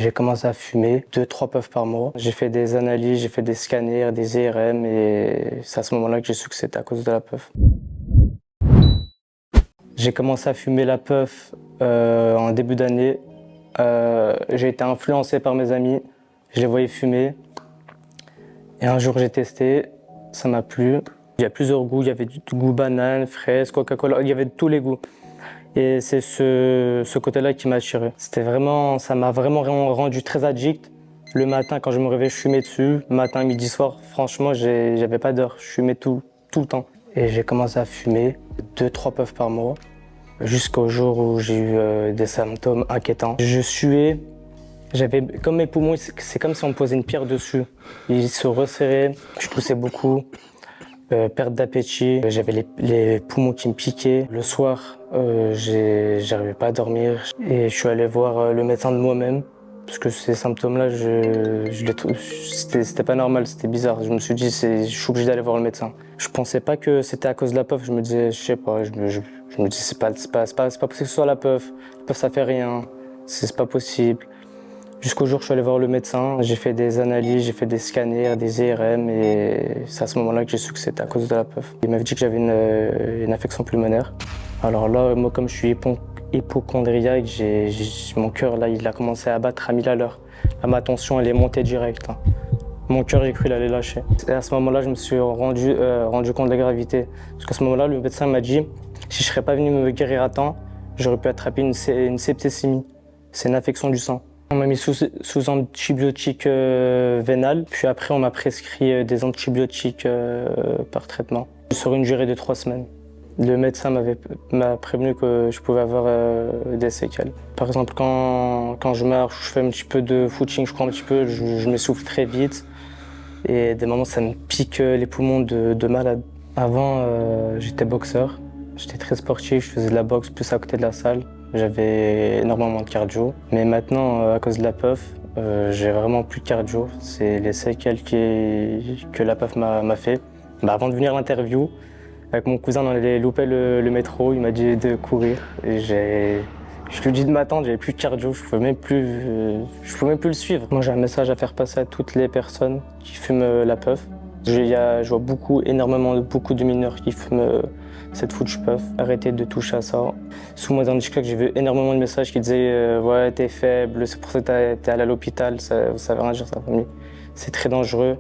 J'ai commencé à fumer 2-3 puffs par mois. J'ai fait des analyses, j'ai fait des scanners, des IRM et c'est à ce moment-là que j'ai su que c'était à cause de la puff. J'ai commencé à fumer la puff en début d'année. J'ai été influencé par mes amis, je les voyais fumer. Et un jour j'ai testé, ça m'a plu. Il y a plusieurs goûts, il y avait du goût banane, fraise, Coca-Cola, il y avait de tous les goûts. Et c'est ce côté-là qui m'a attiré. Ça m'a vraiment rendu très addict. Le matin, quand je me réveillais, je fumais dessus. Matin, midi, soir, franchement, j'avais pas d'heure. Je fumais tout le temps. Et j'ai commencé à fumer 2-3 puffs par mois. Jusqu'au jour où j'ai eu des symptômes inquiétants. Je suais, comme mes poumons, c'est comme si on me posait une pierre dessus. Ils se resserraient, je toussais beaucoup. Perte d'appétit, j'avais les poumons qui me piquaient. Le soir, j'arrivais pas à dormir et je suis allé voir le médecin de moi-même parce que ces symptômes-là, c'était pas normal, c'était bizarre. Je me suis dit, je suis obligé d'aller voir le médecin. Je pensais pas que c'était à cause de la puff. Je me disais, je sais pas, je me dis c'est pas possible que ce soit la puff. La puff, ça fait rien, c'est pas possible. Jusqu'au jour où je suis allé voir le médecin, j'ai fait des analyses, j'ai fait des scanners, des IRM et c'est à ce moment-là que j'ai su que c'était à cause de la puff. Il m'avait dit que j'avais une infection pulmonaire. Alors là, moi comme je suis hypocondriaque, mon cœur là, il a commencé à battre à 1000 à l'heure. Là, ma tension elle est montée direct. Mon cœur, j'ai cru qu'il allait lâcher. Et à ce moment-là, je me suis rendu compte de la gravité. Parce qu'à ce moment-là, le médecin m'a dit si je ne serais pas venu me guérir à temps, j'aurais pu attraper une septicémie. C'est une infection du sang. On m'a mis sous antibiotiques vénal, puis après on m'a prescrit des antibiotiques par traitement sur une durée de 3 semaines. Le médecin m'a prévenu que je pouvais avoir des séquelles. Par exemple, quand je marche, je fais un petit peu de footing, je crois un petit peu, je m'essouffle très vite et des moments ça me pique les poumons de malade. Avant, j'étais boxeur, j'étais très sportif, je faisais de la boxe plus à côté de la salle. J'avais énormément de cardio, mais maintenant, à cause de la puff, j'ai vraiment plus de cardio. C'est les séquelles que la puff m'a fait. Avant de venir à l'interview, avec mon cousin, on allait louper le métro, il m'a dit de courir. Et je lui ai dit de m'attendre, j'avais plus de cardio, je pouvais même plus le suivre. Moi, j'ai un message à faire passer à toutes les personnes qui fument la puff. Je vois beaucoup de mineurs qui fument cette foutue puff. Arrêtez de toucher à ça. Sous mon handicap, j'ai vu énormément de messages qui disaient ouais, t'es faible, c'est pour ça que t'es allé à l'hôpital, ça veut rien dire, sa famille. C'est très dangereux.